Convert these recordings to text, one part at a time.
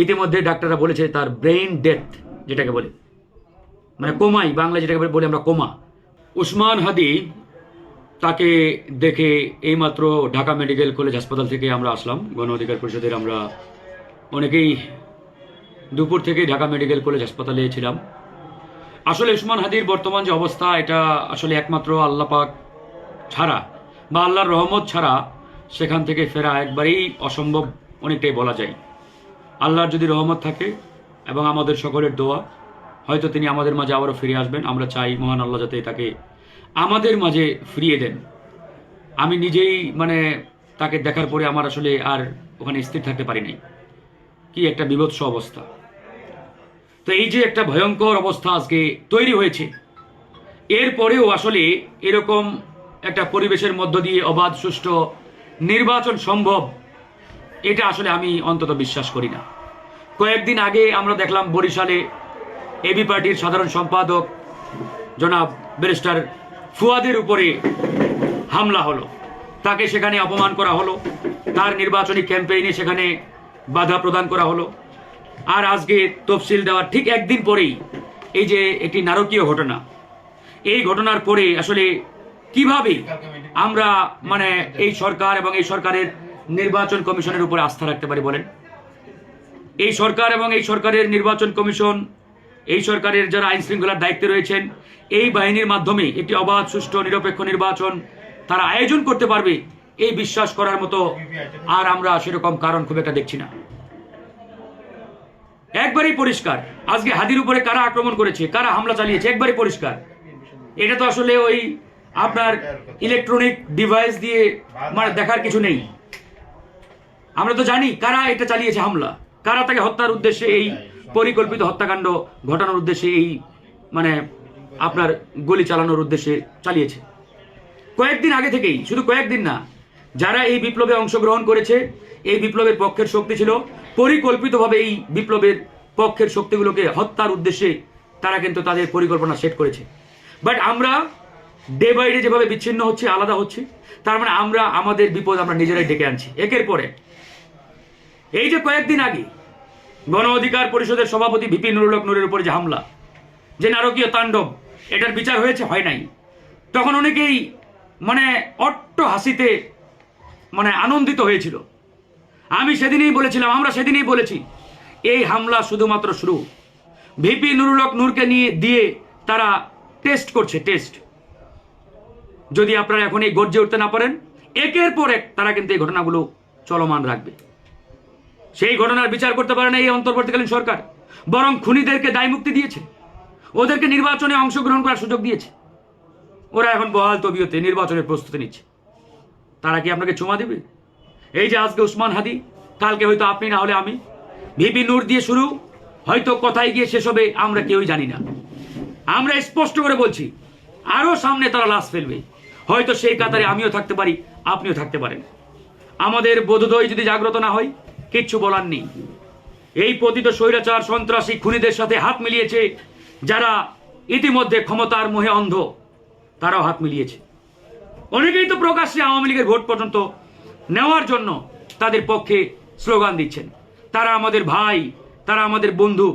ইতিমধ্যে ডাক্তাররা বলেছে তার ব্রেইন ডেথ, যেটাকে বলে মানে কোমাই, বাংলা যেটাকে বলে আমরা কোমা। উসমান হাদি, তাকে দেখে এইমাত্র ঢাকা মেডিকেল কলেজ হাসপাতাল থেকে আমরা আসলাম। গণ অধিকার পরিষদের আমরা অনেকেই দুপুর থেকে ঢাকা মেডিকেল কলেজ হাসপাতালে ছিলাম। আসলে উসমান হাদির বর্তমান যে অবস্থা, এটা আসলে একমাত্র আল্লাহ পাক ছাড়া বা আল্লাহর রহমত ছাড়া সেখান থেকে ফেরা একবারেই অসম্ভব, অনেকটাই বলা যায়। আল্লাহর যদি রহমত থাকে এবং আমাদের সকলের দোয়া, হয়তো তিনি আমাদের মাঝে আবারও ফিরে আসবেন। আমরা চাই মহান আল্লাহ যাতে তাকে আমাদের মাঝে ফিরিয়ে দেন। আমি নিজেই মানে তাকে দেখার পরে আমার আসলে আর ওখানে স্থির থাকতে পারি নাই। কি একটা বিভৎস অবস্থা। তো এই যে একটা ভয়ঙ্কর অবস্থা আজকে তৈরি হয়েছে, এরপরেও আসলে এরকম একটা পরিবেশের মধ্য দিয়ে অবাধ সুষ্ঠু নির্বাচন সম্ভব, এটা আসলে আমি অন্তত বিশ্বাস করি না। কয়েকদিন আগে আমরা দেখলাম বরিশালে এবি পার্টির সাধারণ সম্পাদক জনাব ব্যারিস্টার ফুয়াদের উপরে হামলা হলো, তাকে সেখানে অপমান করা হলো, তার নির্বাচনী ক্যাম্পেইনে সেখানে বাধা প্রদান করা হলো। আর আজকে তফসিল দেওয়ার ঠিক একদিন পরেই এই যে একটি নারকীয় ঘটনা, এই ঘটনার পরে আসলে কিভাবে আমরা মানে এই সরকার এবং এই সরকারের নির্বাচন কমিশনের উপরে আস্থা রাখতে পারি বলেন? এই সরকার এবং এই সরকারের নির্বাচন কমিশন, এই সরকারের যারা আইন শৃঙ্খলার দায়িত্বে রয়েছেন, এই বাহিনীর মাধ্যমে একটি অবাধ সুষ্ঠু নিরপেক্ষ নির্বাচন তারা আয়োজন করতে পারবে, এই বিশ্বাস করার মতো আর আমরা সেরকম কারণ খুব একটা দেখছি না। একবারই পরিষ্কার আজকে হাদির উপরে কারা আক্রমণ করেছে, কারা হামলা চালিয়েছে, একবারই পরিষ্কার। এটা তো আসলে ওই আপনার ইলেকট্রনিক ডিভাইস দিয়ে মানে দেখার কিছু নেই। আমরা তো জানি কারা এটা চালিয়েছে হামলা, কারা তাকে হত্যার উদ্দেশ্যে, এই পরিকল্পিত হত্যাকাণ্ড ঘটানোর উদ্দেশ্যে, এই মানে আপনার গুলি চালানোর উদ্দেশ্যে চালিয়েছে। কয়েকদিন আগে থেকেই, শুধু কয়েকদিন না, যারা এই বিপ্লবে অংশগ্রহণ করেছে, এই বিপ্লবের পক্ষের শক্তি ছিল, পরিকল্পিতভাবে এই বিপ্লবের পক্ষের শক্তিগুলোকে হত্যার উদ্দেশ্যে তারা কিন্তু তাদের পরিকল্পনা সেট করেছে। বাট আমরা ডে বাই ডে যেভাবে বিচ্ছিন্ন হচ্ছে, আলাদা হচ্ছে, তার মানে আমরা আমাদের বিপদ আমরা নিজেরাই ডেকে আনছি একের পরে। এই যে কয়েকদিন আগে গণ অধিকার পরিষদের সভাপতি ভিপি নুরুল হক নূরের উপরে যে হামলা, যে নারকীয় তাণ্ডব, এটার বিচার হয়েছে, হয় নাই। তখন অনেকেই মানে অট্ট হাসিতে মানে আনন্দিত হয়েছিল। আমি সেদিনই বলেছিলাম, আমরা সেদিনই বলেছি, এই হামলা শুধুমাত্র শুরু। ভিপি নুরুল হক নূরকে নিয়ে দিয়ে তারা টেস্ট করছে, টেস্ট। যদি আপনারা এখন এই গর্জে উঠতে না পারেন, একের পর এক তারা কিন্তু এই ঘটনাগুলো চলমান রাখবে। সেই ঘটনার বিচার করতে পারে না এই অন্তর্বর্তীকালীন সরকার, বরং খুনিদেরকে দায় মুক্তি দিয়েছে, ওদেরকে নির্বাচনে অংশগ্রহণ করার সুযোগ দিয়েছে। ওরা এখন বহাল তবিয়তে নির্বাচনের প্রস্তুতি নিচ্ছে। তারা কি আপনাকে চুমা দেবে? এই যে আজকে উসমান হাদি, কালকে হয়তো আপনি, না হলে আমি। ভিপি নূর দিয়ে শুরু, হয়তো কোথায় গিয়ে শেষ হবে আমরা কেউই জানি না। আমরা স্পষ্ট করে বলছি, আরো সামনে তারা লাশ ফেলবে। হয়তো সেই কাতারে আমিও থাকতে পারি, আপনিও থাকতে পারেন। আমাদের বোধোদয় যদি জাগ্রত না হয়, কিচ্ছু বলার নেই। এই পতিত স্বৈরাচার সন্ত্রাসী খুনিদের সাথে হাত মিলিয়েছে যারা ইতিমধ্যে ক্ষমতার মোহে অন্ধ, তারাও হাত মিলিয়েছে। অনেকেই তো প্রকাশ্যে আওয়ামী লীগের ভোট পর্যন্ত নেওয়ার জন্য তাদের পক্ষে স্লোগান দিচ্ছেন। তারা আমাদের ভাই, তারা আমাদের বন্ধু।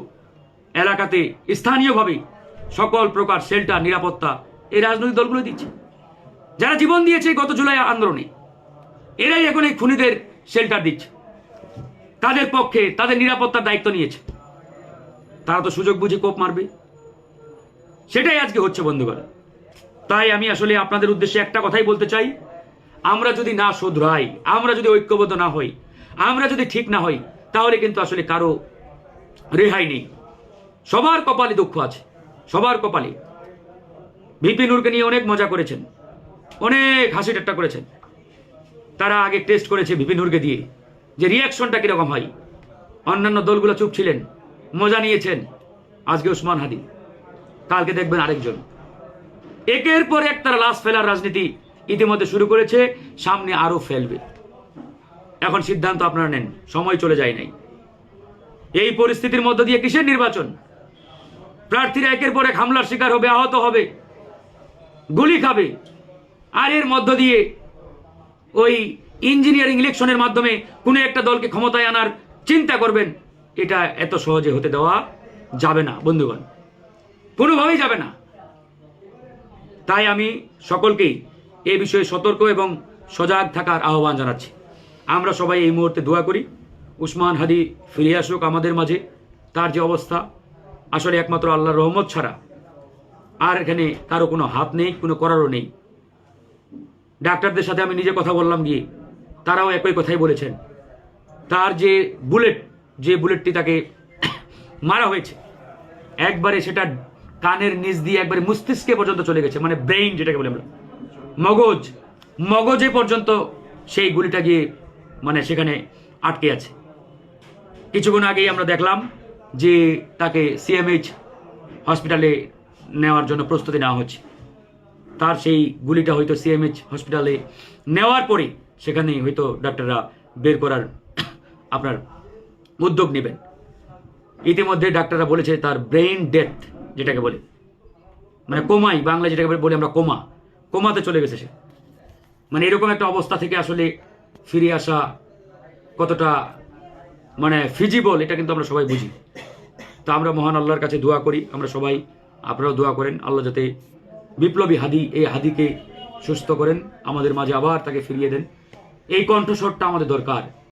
এলাকাতে স্থানীয়ভাবে সকল প্রকার শেল্টার, নিরাপত্তা এই রাজনৈতিক দলগুলো দিচ্ছে। যারা জীবন দিয়েছে গত জুলাই আন্দোলনে, এরাই এখন এই খুনিদের শেল্টার দিচ্ছে, তাদের পক্ষে তাদের নিরাপত্তার দায়িত্ব নিয়েছে। তারা তো সুযোগ বুঝে কোপ মারবে, সেটাই আজকে হচ্ছে বন্ধুগণ। তাই আমি আসলে আপনাদের উদ্দেশ্যে একটা কথাই বলতে চাই, আমরা যদি না শুধরাই, আমরা যদি ঐক্যবদ্ধ না হই, আমরা যদি ঠিক না হই, তাহলে কিন্তু আসলে কারো রেহাই নেই। সবার কপালে দুঃখ আছে, সবার কপালে। ভিপি নূরকে নিয়ে অনেক মজা করেছেন, অনেক হাসি ঠাট্টা করেছেন। তারা আগে টেস্ট করেছে ভিপি নূরকে দিয়ে যে রিয়াকশনটা কিরকম হয়। অন্যান্য দলগুলো চুপ ছিলেন, মজা নিয়েছেন। আজকে উসমান হাদি, কালকে দেখবেন আরেকজন। একের পর এক তারা লাশ ফেলার রাজনীতি ইতিমধ্যে শুরু করেছে, সামনে আরো ফেলবে। এখন সিদ্ধান্ত আপনারা নেন, সময় চলে যায় নাই। এই পরিস্থিতির মধ্য দিয়ে কিসের নির্বাচন? প্রার্থীরা একের পর এক হামলার শিকার হবে, আহত হবে, গুলি খাবে। আর এর মধ্য দিয়ে ওই ইঞ্জিনিয়ারিং ইলেকশনের মাধ্যমে কোনো একটা দলকে ক্ষমতায় আনার চিন্তা করবেন, এটা এত সহজে হতে দেওয়া যাবে না বন্ধুগণ, কোনোভাবেই যাবে না। তাই আমি সকলকেই এই বিষয়ে সতর্ক এবং সজাগ থাকার আহ্বান জানাচ্ছি। আমরা সবাই এই মুহূর্তে দোয়া করি উসমান হাদি ফিরে আসুক আমাদের মাঝে। তার যে অবস্থা, আসলে একমাত্র আল্লাহর রহমত ছাড়া আর এখানে কারো কোনো হাত নেই, কোনো করারও নেই। ডাক্তারদের সাথে আমি নিজে কথা বললাম গিয়ে, তারাও একই কথাই বলেছেন। তার যে বুলেটটি তাকে মারা হয়েছে, একবারে সেটা কানের নিচ দিয়ে একবারে মস্তিষ্কে পর্যন্ত চলে গেছে, মানে ব্রেইন যেটাকে বলে আমরা, মগজে পর্যন্ত সেই গুলিটা গিয়ে মানে সেখানে আটকে আছে। কিছুক্ষণ আগেই আমরা দেখলাম যে তাকে সিএমএইচ হসপিটালে নেওয়ার জন্য প্রস্তুতি নেওয়া হচ্ছে। তার সেই গুলিটা হয়তো সিএমএইচ হসপিটালে নেওয়ার পরে সেখানে হয়তো ডাক্তাররা বের করার আপনার উদ্যোগ নেবেন। ইতিমধ্যে ডাক্তাররা বলেছে তার ব্রেইন ডেথ যেটাকে বলে, মানে কোমাই বাংলা যেটাকে বলি আমরা কোমাতে চলে গেছে সে। মানে এরকম একটা অবস্থা থেকে আসলে ফিরে আসা কতটা মানে ফিজিবল, এটা কিন্তু আমরা সবাই বুঝি। তো আমরা মহান আল্লাহর কাছে দোয়া করি, আমরা সবাই, আপনারাও দোয়া করেন আল্লাহ যাতে বিপ্লবী হাদি, এই হাদিকে সুস্থ করেন, আমাদের মাঝে আবার তাকে ফিরিয়ে দেন। এই কণ্ঠস্বরটা আমাদের দরকার।